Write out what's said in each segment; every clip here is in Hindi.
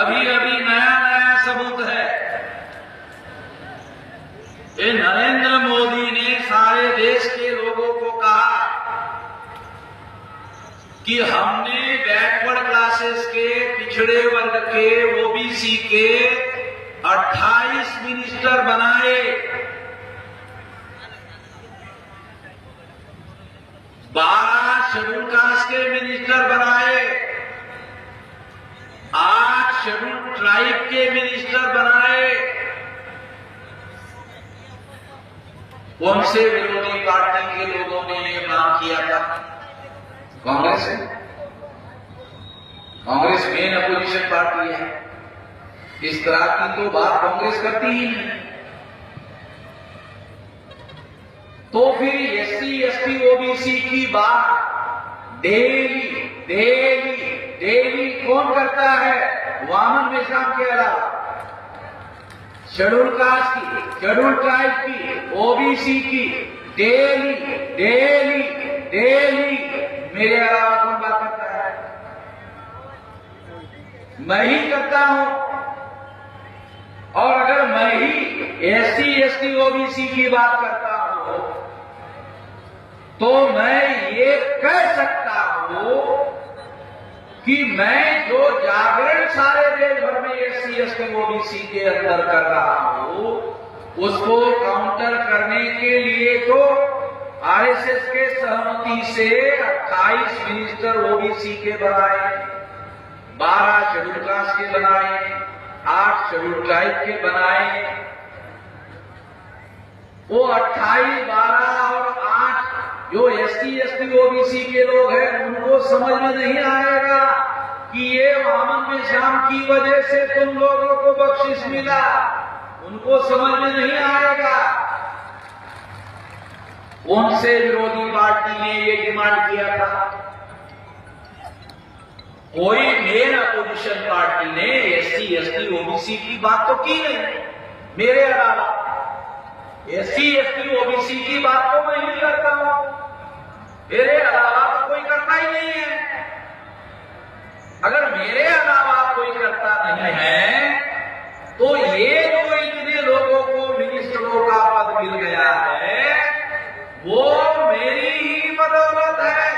अभी अभी नया नया सबूत है। ये नरेंद्र मोदी ने सारे देश के लोगों को कहा कि हमने बैकवर्ड क्लासेस के, पिछड़े वर्ग के, ओबीसी के 28 मिनिस्टर बनाए, 12 शेड्यूल कास्ट के मिनिस्टर बनाए, 8 शेड्यूल ट्राइब के मिनिस्टर बनाए। कौन से विरोधी पार्टी के लोगों ने ये काम किया था? कांग्रेस है। कांग्रेस मेन अपोजिशन पार्टी है। इस तरह की तो बात कांग्रेस करती ही नहीं। तो फिर एससी एसटी ओबीसी की बात डेली डेली डेली कौन करता है? वामन मेश्राम के अलावा शेड्यूल कास्ट की, शेड्यूल ट्राइब की, ओबीसी की डेली डेली डेली मेरे अलावा कौन बात करता है? मैं ही करता हूं। और अगर मैं ही एससी एसटी ओबीसी की बात करता हूं तो मैं ये कह सकता हूं कि मैं जो जागरण सारे देश भर में एससी एसटी ओबीसी के अंदर कर रहा हूं, उसको काउंटर करने के लिए तो आरएसएस के सहमति से 28 मिनिस्टर ओबीसी के बनाए, 12 शेड्यूल कास्ट के बनाए, 8 शेड्यूल ट्राइब के बनाए। वो 28, 12 और 8 जो एससी एसटी ओबीसी के लोग हैं, उनको समझ में नहीं आएगा कि ये वामन मेश्राम की वजह से तुम लोगों को बख्शिश मिला। उनको समझ में नहीं आएगा। उनसे विरोधी पार्टी ने ये डिमांड किया था। कोई मेन अपोजिशन पार्टी ने एससी एसटी ओबीसी की बात तो की नहीं। मेरे अलावा एससी एसटी ओबीसी की बात तो मैं ही करता हूं। मेरे अलावा तो कोई करता ही नहीं है। अगर मेरे अलावा कोई करता नहीं है तो ये जो इतने लोगों को मिनिस्टरों का पद मिल गया है, वो मेरी ही बदौलत है।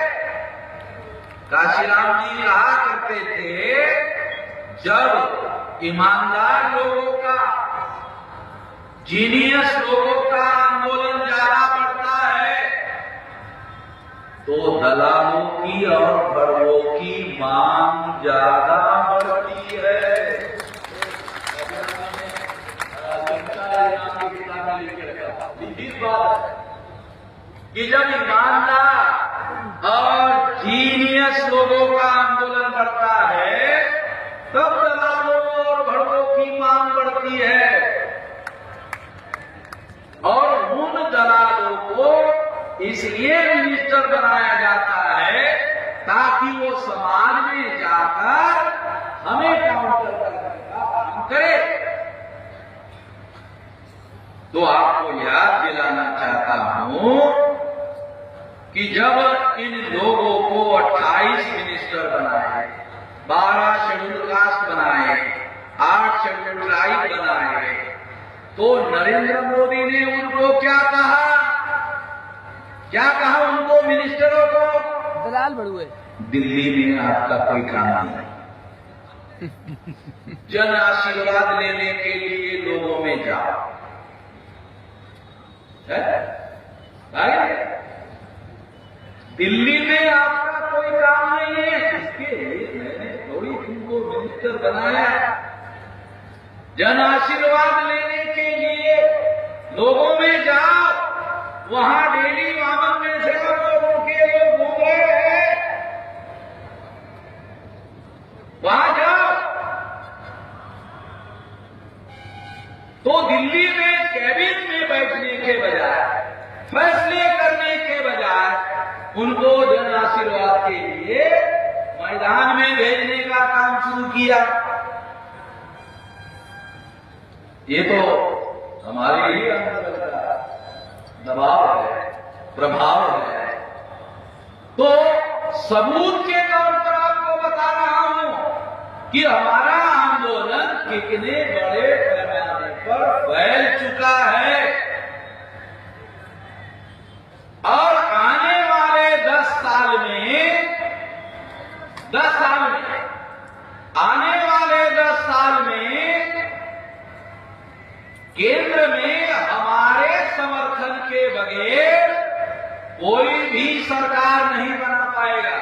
काशीराम जी कहा करते थे, जब ईमानदार लोगों का, जीनियस लोगों का आंदोलन ज्यादा बढ़ता है तो दलालों की और बड़ों की मांग ज्यादा बढ़ती है। इस बात कि जब ईमानदार और जीनियस लोगों का आंदोलन बढ़ता है तब दलालों और भड़कों की मांग बढ़ती है। और उन दलालों को इसलिए मिनिस्टर बनाया जाता है ताकि वो समाज में जाकर हमें काउंटर करने का काम करे। तो आपको याद दिलाना चाहता हूं कि जब इन लोगों को 28 मिनिस्टर बनाए, 12 शेड्यूल कास्ट बनाए, 8 शेड्यूल ट्राइब बनाए, तो नरेंद्र मोदी ने उनको क्या कहा? क्या कहा उनको, मिनिस्टरों को? दलाल बड़ुए। दिल्ली में आपका कोई काम नहीं। जन आशीर्वाद लेने के लिए लोगों में जाओ। दिल्ली में आपका कोई काम नहीं है। इसके लिए मैंने थोड़ी तुमको मिनिस्टर बनाया। जन आशीर्वाद लेने के लिए लोगों में जाओ। वहां डेली वामन में से लोगों के लोग घूम रहे हैं, वहां जाओ। तो दिल्ली में कैबिन में बैठने के बजाय, फैसले करने के बजाय उनको जन आशीर्वाद के लिए मैदान में भेजने का काम शुरू किया। ये तो हमारे ही अंदर का दबाव है, प्रभाव है। तो सबूत के तौर पर आपको बता रहा हूं कि हमारा आंदोलन कितने बड़े पैमाने पर फैल चुका है और आने वाले 10 साल में केंद्र में हमारे समर्थन के बगैर कोई भी सरकार नहीं बना पाएगा।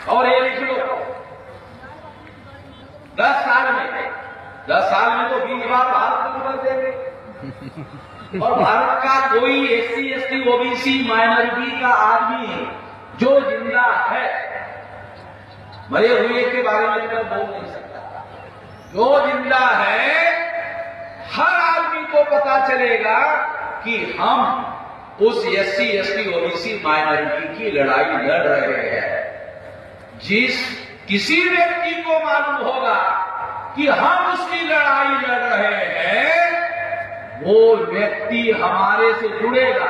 और ये लिख लो, 10 साल में तो 20 बार भारत को बदल देंगे और भारत का कोई SC ST OBC माइनॉरिटी का आदमी जो जिंदा है, मरे हुए के बारे में तो बोल नहीं सकता, जो जिंदा है हर आदमी को पता चलेगा कि हम उस SC ST OBC माइनॉरिटी की लड़ाई लड़ रहे हैं। किसी व्यक्ति को मालूम होगा कि हम उसकी लड़ाई लड़ रहे हैं, वो व्यक्ति हमारे से जुड़ेगा,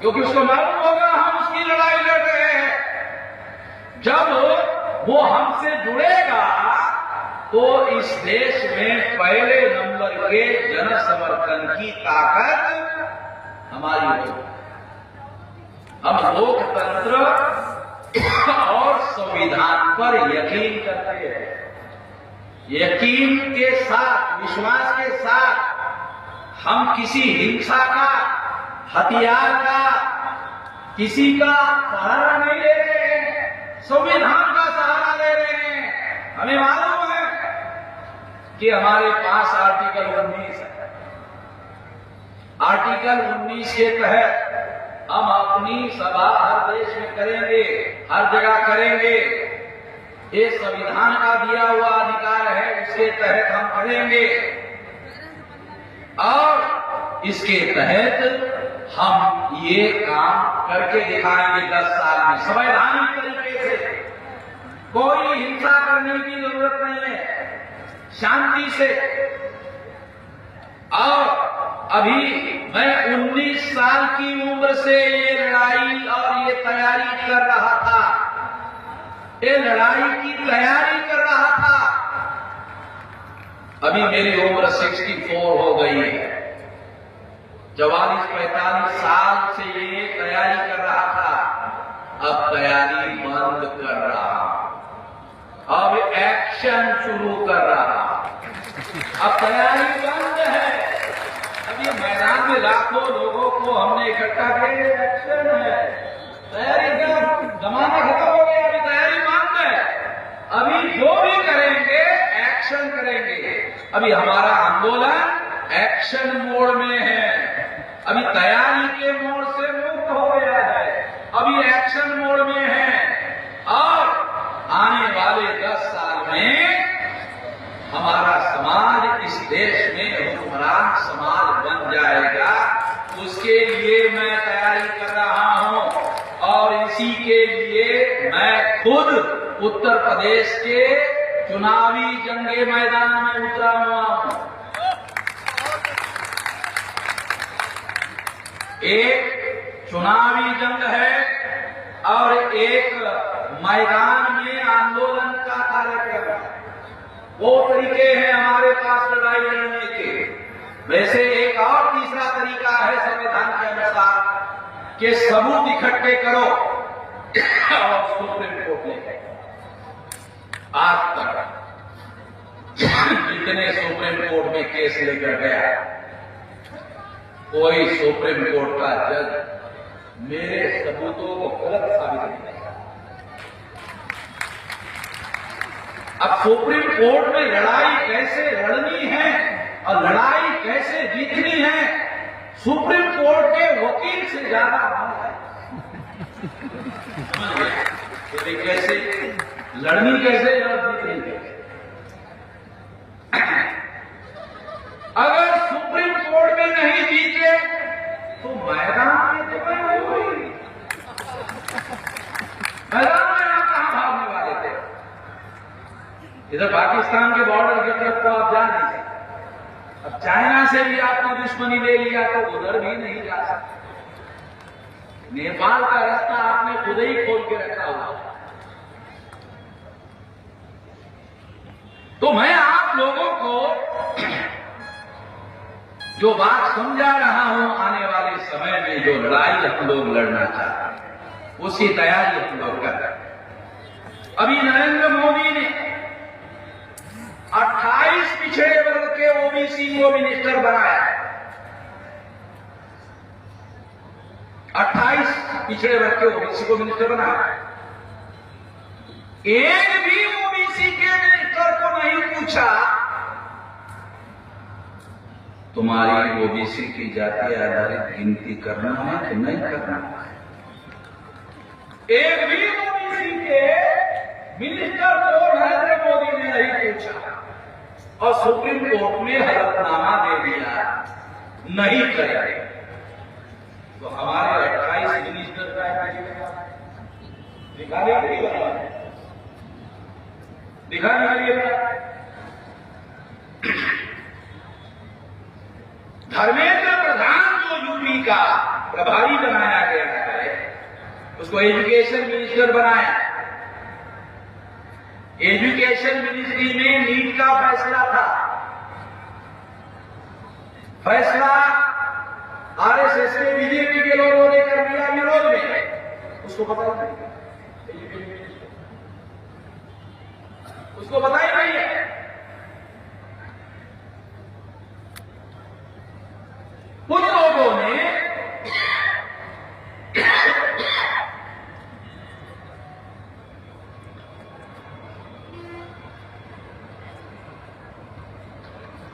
क्योंकि उसको मालूम होगा हम उसकी लड़ाई लड़ रहे हैं। जब वो हमसे जुड़ेगा तो इस देश में पहले नंबर के जन समर्थन की ताकत हमारी होगी। हम लोकतंत्र और संविधान पर यकीन करते हैं। यकीन के साथ, विश्वास के साथ हम किसी हिंसा का, हथियार का, किसी का सहारा नहीं ले रहे हैं, संविधान का सहारा ले रहे हैं। हमें मालूम है कि हमारे पास आर्टिकल 19 है। आर्टिकल 19 के तहत हम अपनी सभा हर देश में करेंगे, हर जगह करेंगे। ये संविधान का दिया हुआ अधिकार है, इसके तहत हम करेंगे और इसके तहत हम ये काम करके दिखाएंगे 10 साल में संवैधानिक तरीके से। कोई हिंसा करने की जरूरत नहीं है, शांति से। और अभी मैं 19 साल की उम्र से ये लड़ाई और ये तैयारी कर रहा था, ये लड़ाई की तैयारी कर रहा था। अभी मेरी उम्र 64 हो गई है। 44-45 साल से ये तैयारी कर रहा था, अब तैयारी बंद कर रहा, अब एक्शन शुरू कर रहा। अब तैयारी बंद है। अब ये मैदान में लाखों लोगों को हमने इकट्ठा किया, एक्शन है। तैयारी का जमाना खत्म हो गया, अभी तैयारी बंद है। अभी जो भी करेंगे एक्शन करेंगे। अभी हमारा आंदोलन एक्शन मोड में है, अभी तैयारी के मोड से मुक्त हो गया है, अभी एक्शन मोड में है। और आने वाले 10 साल में हमारा समाज इस देश में हुक्मरान समाज बन जाएगा। उसके लिए मैं तैयारी कर रहा हूं और इसी के लिए मैं खुद उत्तर प्रदेश के चुनावी जंगे मैदान में उतरा हुआ हूं। एक चुनावी जंग है और एक मैदान में आंदोलन का कार्यक्रम है। वो तरीके हैं हमारे पास लड़ाई लड़ने के। वैसे एक और तीसरा तरीका है संविधान के अनुसार कि सबूत इकट्ठे करो और सुप्रीम कोर्ट लेके। आज तक जितने सुप्रीम कोर्ट में केस लेकर गया, कोई सुप्रीम कोर्ट का जज मेरे सबूतों को गलत साबित नहीं किया। अब सुप्रीम कोर्ट में लड़ाई कैसे लड़नी है और लड़ाई कैसे जीतनी है, सुप्रीम कोर्ट के वकील से ज्यादा मालूम है। कैसे लड़नी, कैसे और जीतनी कैसे। अगर सुप्रीम कोर्ट में नहीं जीते तो मैदान में तो मैं हुई, मैदान में आप कहां भागने वाले थे। इधर पाकिस्तान के बॉर्डर की तरफ तो आप जा नहीं सकते। अब चाइना से भी आपने दुश्मनी ले लिया तो उधर भी नहीं जा सकते। नेपाल का रास्ता आपने खुद ही खोल के रखा हुआ। तो मैं आप लोगों को जो बात समझा रहा हूं, आने वाले समय में जो लड़ाई हम लोग लड़ना चाहते हैं उसकी तैयारी हम लोग कर रहे हैं। अभी नरेंद्र मोदी ने 28 पिछड़े वर्ग के ओबीसी को मिनिस्टर बनाया। 28 पिछड़े वर्ग के ओबीसी को मिनिस्टर बनाया। एक भी ओबीसी के मिनिस्टर को नहीं पूछा तुम्हारी ओबीसी की जाति आधारित गिनती करना है कि नहीं करना है। एक भी ओबीसी के मिनिस्टर को नरेंद्र मोदी ने नहीं पूछा और सुप्रीम कोर्ट में हलफनामा दे दिया नहीं करेंगे। तो हमारे 28 मिनिस्टर दिखाने के लिए धर्मेंद्र प्रधान जो यूपी का प्रभारी बनाया गया है उसको एजुकेशन मिनिस्टर बनाया। एजुकेशन मिनिस्ट्री में नीट का फैसला था। फैसला आरएसएस के बीजेपी के लोगों ने कर दिया विरोध में। उसको पता नहीं, उसको पता ही नहीं है। उन लोगों ने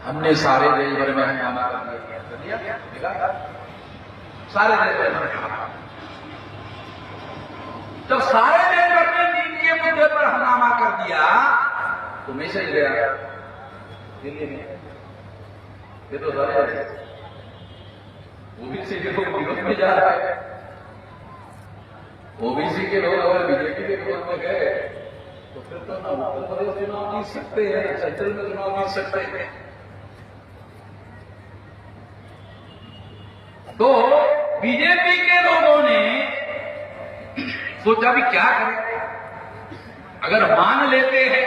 हमने सारे देश भर में हंगामा कर दिया। सारे देश भर में जब सारे देश भर में नीट के मुद्दे पर हंगामा कर दिया तो मैसेज गया दिल्ली में, ये तो सारे ओबीसी के लोग विरोध में जा रहा है। ओबीसी के लोग अगर बीजेपी के विरोध में गए तो फिर तो ना उत्तर प्रदेश चुनाव जीत सकते हैं, सेंट्रल में चुनाव जीत सकते हैं। तो बीजेपी के लोगों ने सोचा भी क्या करें। अगर मान लेते हैं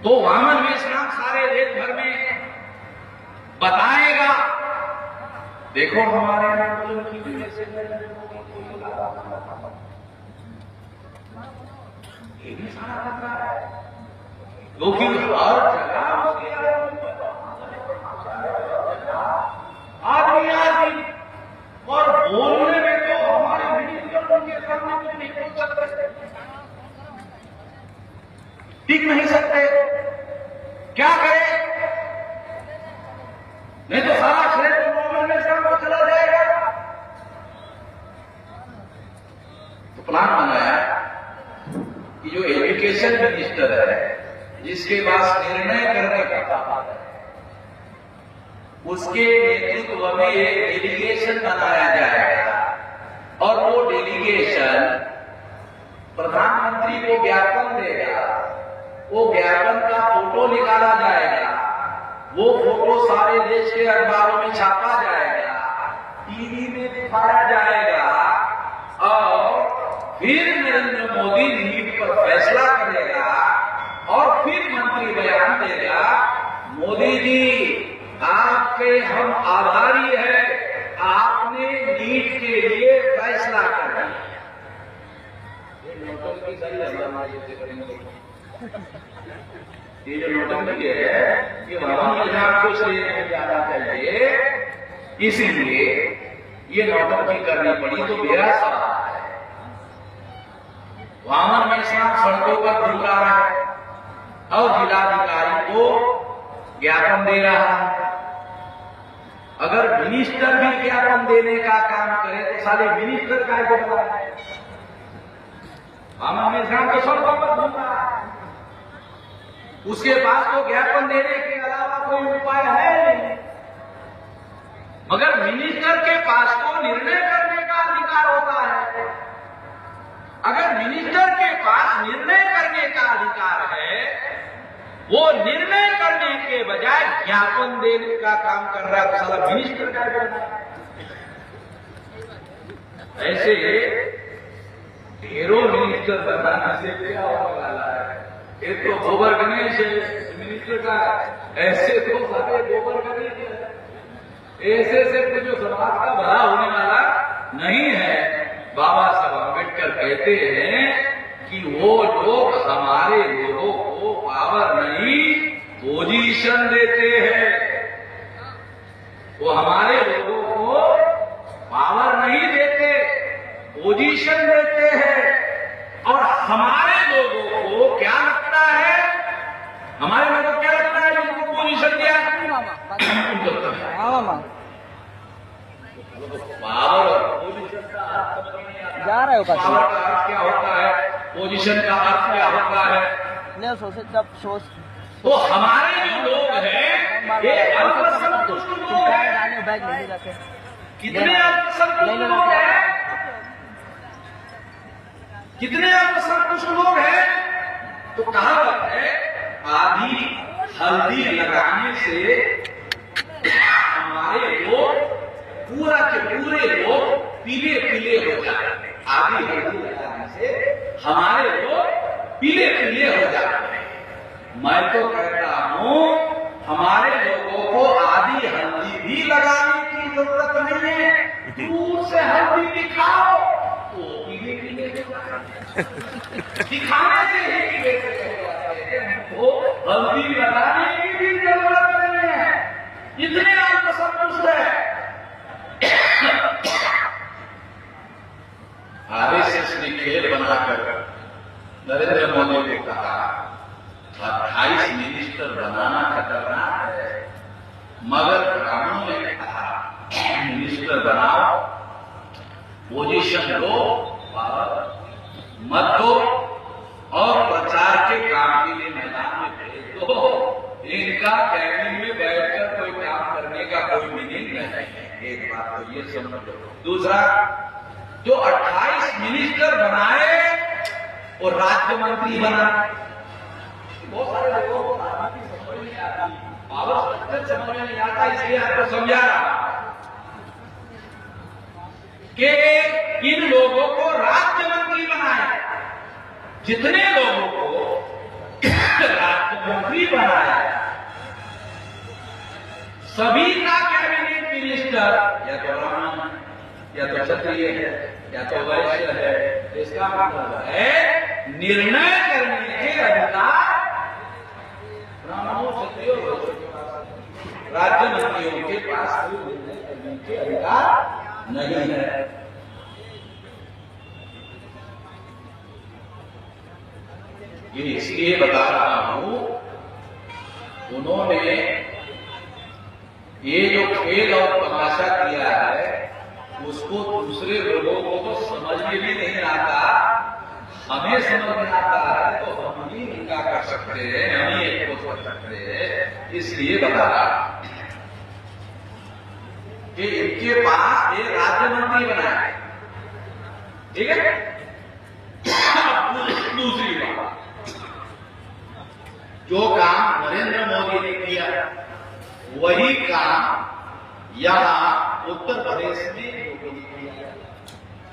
तो वामन मेश्राम सारे देश भर में बताएगा देखो हमारे ये भी सारा खतरा है क्योंकि हर जगह आदमी और बोलने में तो हमारे मिनिस्टर उनके सामने कुछ नहीं बोल सकते, टिक नहीं सकते। क्या करें? नहीं तो सारा श्रेय को चला जाएगा। तो प्लान बनाया कि जो एजुकेशन मिनिस्टर है जिसके पास निर्णय करने का काम है उसके नेतृत्व में एक डेलीगेशन बनाया जाएगा और वो डेलीगेशन प्रधानमंत्री को ज्ञापन देगा। वो ज्ञापन का फोटो निकाला जाएगा, वो फोटो सारे देश के अखबारों में छापा जाएगा, टीवी में दिखाया जाएगा और फिर नरेंद्र मोदी नीट पर फैसला करेगा और फिर मंत्री बयान देगा मोदी जी आपके हम आभारी हैं, आपने नीट के लिए फैसला कर दिया। ये जो नोटबंदी है ये वामन को श्रेय जाना चाहिए, इसीलिए ये नोटबंदी करनी पड़ी। तो मेरा सवाल है वामन मेश्राम सड़कों पर घूम रहा है और जिलाधिकारी को ज्ञापन दे रहा है। अगर मिनिस्टर भी ज्ञापन देने का काम करे तो सारे मिनिस्टर का को बताए वामन मेश्राम तो सड़कों पर घूम रहा है, उसके पास तो ज्ञापन देने के अलावा कोई उपाय है नहीं। मगर मिनिस्टर के पास तो निर्णय करने का अधिकार होता है। अगर मिनिस्टर के पास निर्णय करने का अधिकार है, वो निर्णय करने के बजाय ज्ञापन देने का काम कर रहा है तो साला मिनिस्टर क्या करना है। ऐसे ढेरों मिनिस्टर बनाने से क्या होने वाला है? ये तो गोबर गणेश मिनिस्टर का, ऐसे तो सारे गोबर गणेश है, ऐसे से जो समाज का भला होने वाला नहीं है। बाबा साहब अम्बेडकर कहते हैं कि वो लोग हमारे लोगों को पावर नहीं पोजीशन देते हैं, वो हमारे लोगों को पावर नहीं देते, पोजीशन देते हैं। और हमारे लोगों को क्या लगता है, हमारे लोगों को क्या लगता है जिनको पोजीशन दिया, पावर और पोजीशन का अर्थ जा रहा है, पावर का अर्थ क्या होता है, पोजीशन का अर्थ क्या होता है। तो हमारे जो लोग हैं ये अल्पसंतुष्ट लोग हैं। कितने अल्पसंतुष्ट लोग हैं, कितने अल्पसंतुष्ट लोग हैं। तो कहावत है, आधी हल्दी लगाने से हमारे लोग पूरा के पूरे लोग पीले पीले हो जाते हैं। आधी हल्दी लगाने से हमारे लोग पीले पीले हो जाते हैं। मैं तो कहता हूं हमारे लोगों को आधी हल्दी भी लगाने की जरूरत नहीं है, दूर से हल्दी दिखाओ तो पीले पीले दिखाने से ही पीले पीले हो, हल्दी लगाने की भी जरूरत नहीं है। इतने अल्पसंतुष्ट है। आरएसएस ने खेल बनाकर नरेंद्र मोदी को कहा 28 मिनिस्टर बनाना खतरनाक है, मगर ब्राह्मणों ने कहा मिनिस्टर बनाओ, पोजीशन लो, मत दो और प्रचार के काम के लिए मैदान में भेज दो। इनका कैबिनेट में बैठकर कोई काम करने का कोई मीनिंग नहीं है। एक बात तो ये समझ लो। दूसरा, जो 28 मिनिस्टर बनाए वो राज्य मंत्री बनाए। बहुत सारे लोगों को राजनीति समझ नहीं आती, पावर स्ट्रक्चर समझ में नहीं आता, इसलिए आपको समझा रहा कि इन लोगों को राज्य मंत्री बनाए। जितने लोगों को राज्य मंत्री बनाया सभी का कैबिनेट मिनिस्टर या तो ब्राह्मण या तो क्षत्रिय है या तो वैश्य है। इसका मतलब है निर्णय करने के अधिकार ब्राह्मणों, क्षत्रियों, राज्य मंत्रियों के पास निर्णय करने के अधिकार नहीं है। ये इसलिए बता रहा हूं, उन्होंने ये जो खेल और तमाशा किया है उसको दूसरे लोगों को तो समझ में भी नहीं आता, हमें समझ में आता है तो हम ही इनका कर सकते हैं, हम ही एक को कर सकते हैं। इसलिए बता रहा कि इनके पास एक राज्य मंत्री बना है, ठीक है। दूसरी बात, जो काम नरेंद्र मोदी ने किया वही काम यहां उत्तर प्रदेश में योगी ने किया।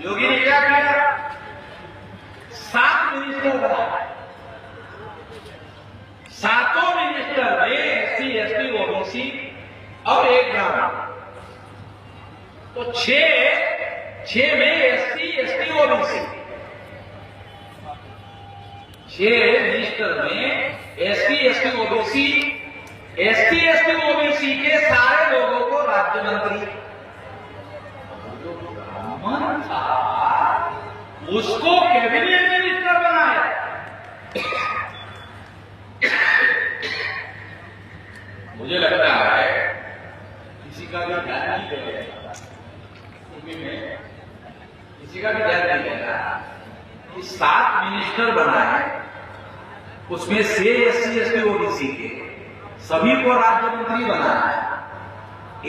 योगी ने क्या किया, 7 मिनिस्टर बनाए, 7 मिनिस्टर में एससी, एसटी, ओबीसी और एक ब्राह्मण, तो 6 में एससी, एसटी, ओबीसी। 6 मिनिस्टर में SC, ST, OBC, ST, ST, OBC के सारे लोगों को राज्य मंत्री। जो ब्राह्मण था उसको कैबिनेट मिनिस्टर बनाया। मुझे लगता है किसी का भी ध्यान नहीं देगा, किसी का भी ध्यान नहीं देगा कि 7 मिनिस्टर बनाए, उसमें से एससी, एसटी, ओबीसी के सभी को राज्य मंत्री बनाया,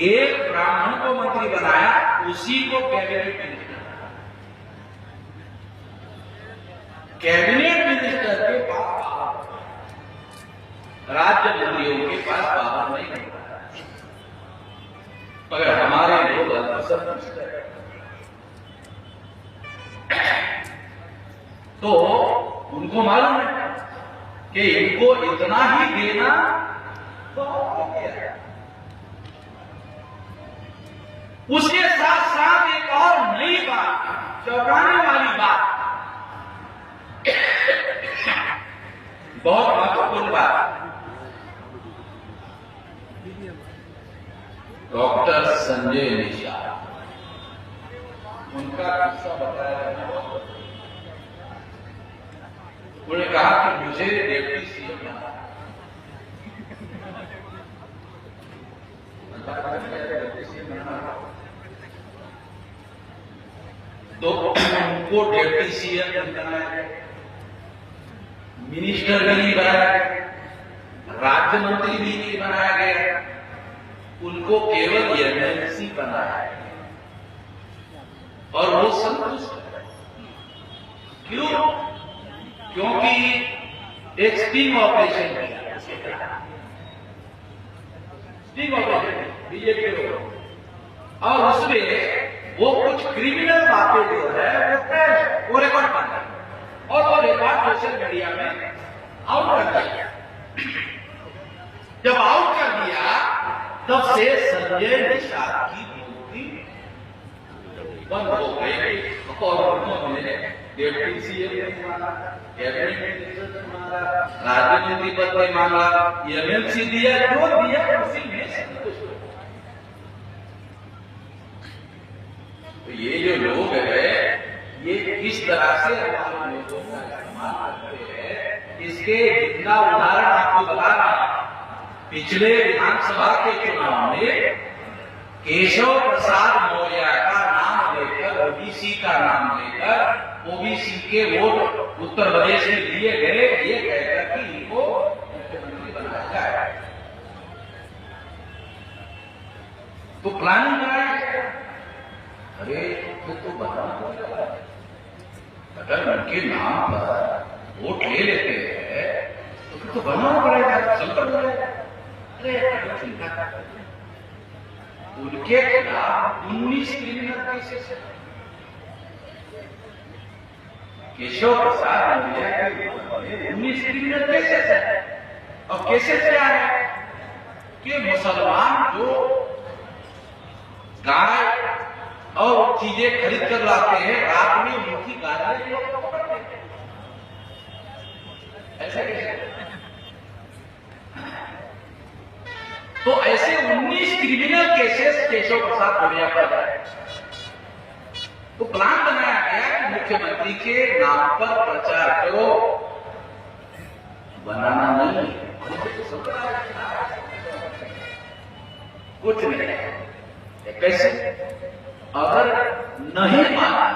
एक ब्राह्मण को मंत्री बनाया, उसी को कैबिनेट मिनिस्टर। कैबिनेट मिनिस्टर के पास राज्य मंत्रियों के पास पावर नहीं होता। मगर हमारे लोग अल्पसंतुष्ट हैं, तो उनको मालूम है कि इनको इतना ही देना बहुत हो गया। उसके साथ साथ एक और नई बात, चौंकाने वाली बात, बहुत महत्वपूर्ण बात, डॉक्टर संजय निषाद, उनका किस्सा बताया। उन्होंने कहा कि मुझे डिप्टी सीएम बना, तो उनको डिप्टी सीएम बनाया, मिनिस्टर भी नहीं बनाया गया, राज्य मंत्री भी नहीं बनाया गया, उनको केवल एमएलसी बनाया है और वो संतुष्ट है। क्यों? क्योंकि एक स्टिंग ऑपरेशन किया, स्टिंग ऑपरेशन बीजेपी के लोग, और उसमें वो कुछ क्रिमिनल बातें जो है वो रिकॉर्ड कर दिया और वो रिकॉर्ड सोशल मीडिया में आउट कर दिया। जब आउट कर दिया तब से संजय निषाद की ड्यूटी बंद हो गई और उन्होंने डिप्टी सीएम मांगा, कैबिनेट मिनिस्टर मांगा, राज्य मंत्री पद भी मांगा, एमएलसी दिया, जो दिया उसी में संतुष्ट। तो ये जो लोग है ये किस तरह से हमारे लोगों का इस्तेमाल करते हैं, इसके जितना उदाहरण आपको बता रहा हूं। पिछले विधानसभा के चुनाव में केशव प्रसाद मौर्य का नाम लेकर, ओबीसी का नाम लेकर, ओबीसी के वोट उत्तर प्रदेश में लिए गए, ये कहकर कि इनको मुख्यमंत्री बनाया जाए। तो प्लानिंग कराया गया। अरे तो बनाना, अगर उनके नाम पर वोट ले लेते हैं तो फिर तो बनाना पड़ेगा, चलता पड़ेगा। उनके खिलाफ 19 क्रिमिनल केसेस है। केशव प्रसाद मौर्य 19 क्रिमिनल केसेस है। और केसेस क्या है कि मुसलमान जो गाय और चीजें खरीद कर लाते हैं, रात में उनकी गाड़ियां लोग पकड़ते हैं। ऐसा कैसे? तो ऐसे 19 क्रिमिनल केसेस केशव प्रसाद मौर्य पर है। तो प्लान बनाया गया कि मुख्यमंत्री के नाम पर प्रचार करो, बनाना नहीं, कुछ नहीं। कैसे? अगर नहीं माना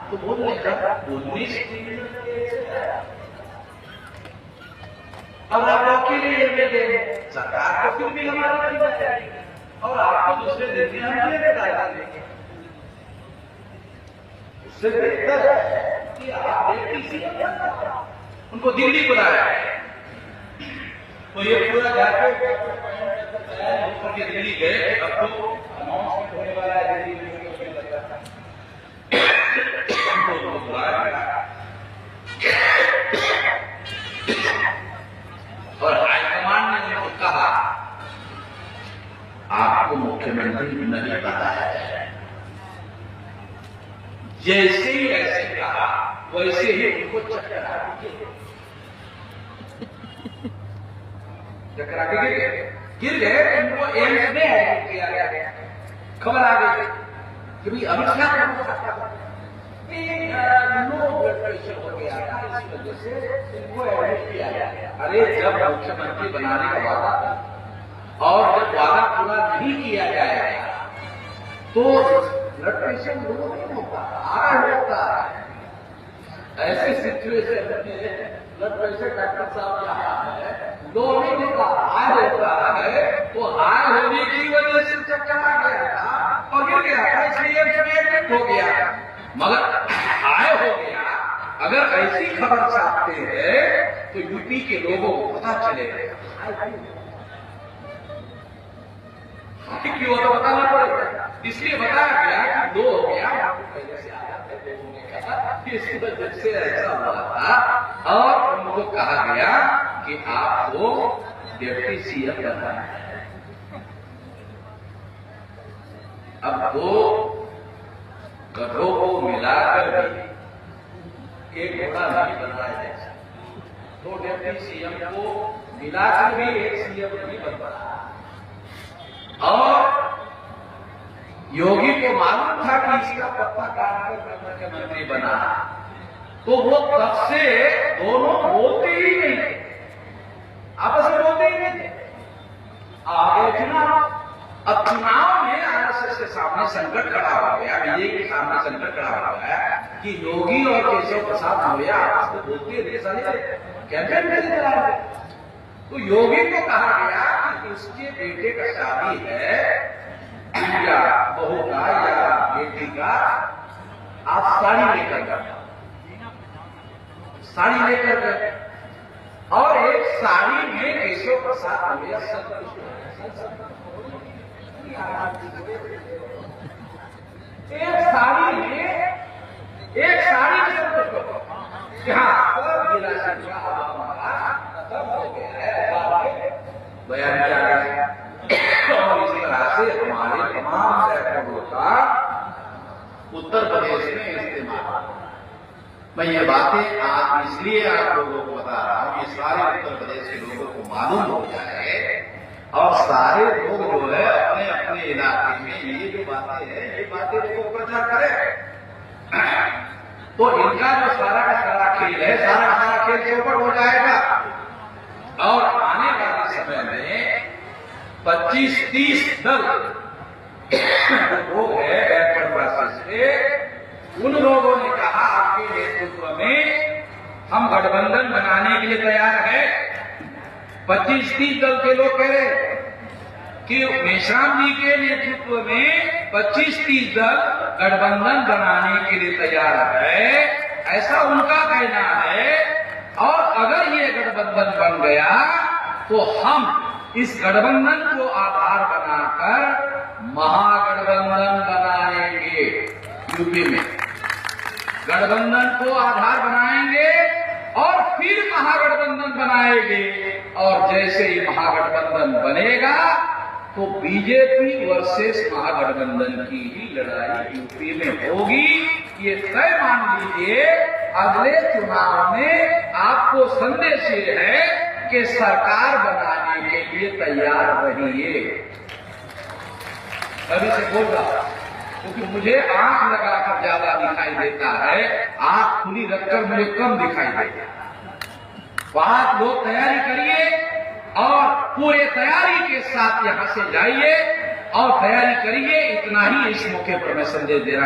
तो बोलने का 19 क्रिमिनल केसेस है। अब आप अकेले ये दे सरकार को फिर भी हमारी बात जाएगी और आपको दूसरे देते हैं, हम ये बता देंगे। उससे बेहतर है कि आप उनको दिल्ली बुलाया है। तो ये पूरा जाके दिल्ली गए, अब तो अनाउंसमेंट होने वाला है दिल्ली में, उनको बुलाया और हाईकमान ने उनको कहा आपको मुख्यमंत्री नहीं पता है। जैसे ही ऐसे कहा वैसे ही उनको चक्कर आ गए, गिर गए। उनको एम्स में एडमिट किया गया। खबर आ गई कि भाई अभी क्या लो ब्लड प्रेशर हो गया, इस वजह से इनको एडमिट किया गया। अरे जब मुख्यमंत्री बनाने का वादा था और जब वादा पूरा नहीं किया जाएगा तो ब्लड प्रेशर लो नहीं होता, हाई होता है। ऐसे सिचुएशन में ब्लड प्रेशर डॉक्टर साहब यहाँ है, लो नहीं होता, हाई होता है। तो हाई होने की वजह से चक्कर आ गया था और गिर गया था, इसलिए एडमिट हो गया। मगर हाई हो गया। अगर ऐसी खबर छापते हैं तो यूपी के लोगों को पता चलेगा क्यों, तो बताना पड़ेगा। इसलिए बताया गया कि 2 हो गया, पहले से आया था, लोगों ने कहा कि इसी वजह से ऐसा हुआ था। और उनको कहा गया कि आपको डिप्टी सीएम बनाना है। अब दो गधों को मिलाकर भी एक घोड़ा नहीं बनाया जा सकता, दो डिप्टी सीएम को मिलाकर भी एक सीएम नहीं बन पा। और योगी को मालूम था कि इसका पत्ता काटकर मुख्यमंत्री बना, तो वो तब से दोनों बोलते ही नहीं थे, आपस में बोलते ही नहीं थे। आगे चुनाव, अब चुनाव में आरएसएस के सामने संकट खड़ा हो गया, बीजेपी के सामने संकट खड़ा हो गया कि योगी और केशव प्रसाद मौर्य आपस में बोलते रहे, कैंपेन कैसे चला रहे। तो योगी को कहा गया कि उसके बेटे का शादी है या बहू का या बेटी का, आप साड़ी लेकर गए, साड़ी लेकर गए और एक साड़ी में केशव प्रसाद मौर्य संतुष्ट, एक साड़ी में संतुष्ट, हाँ बयान किया गया। और इस तरह से हमारे तमाम सैकड़ों का उत्तर प्रदेश में इस्तेमाल। मैं ये बातें आज इसलिए आप लोगों को बता रहा हूं, ये सारे उत्तर प्रदेश के लोगों को मालूम हो जाए और सारे लोग जो है अपने अपने इलाके में ये जो बातें हैं, ये बातें लोगों को प्रचार करें। तो इनका जो सारा का सारा खेल है, सारा का सारा खेल चौपट हो जाएगा और आने वाले समय में 25-30 दल लोग है बैकवर्ड क्लासेस के, उन लोगों ने कहा आपके नेतृत्व में हम गठबंधन बनाने के लिए तैयार है। 25-30 दल के लोग कह रहे कि मेश्राम जी के नेतृत्व में 25-30 दल गठबंधन बनाने के लिए तैयार है, ऐसा उनका कहना है। और अगर ये गठबंधन बन गया तो हम इस गठबंधन को आधार बनाकर महागठबंधन बनाएंगे। यूपी में गठबंधन को आधार बनाएंगे और फिर महागठबंधन बनाएंगे। और जैसे ही महागठबंधन बनेगा तो बीजेपी वर्सेस महागठबंधन की ही लड़ाई यूपी में होगी। ये तय मान लीजिए। अगले चुनाव में आपको संदेश ये है कि सरकार बनाने के लिए तैयार रहिए। अभी से बोल रहा, क्योंकि मुझे आंख लगाकर ज्यादा दिखाई देता है, आंख खुली रखकर मुझे कम दिखाई देता है। तो आप लोग तैयारी करिए और पूरे तैयारी के साथ यहां से जाइए और तैयारी करिए। इतना ही इस मौके पर मैं संदेश दे रहा हूं।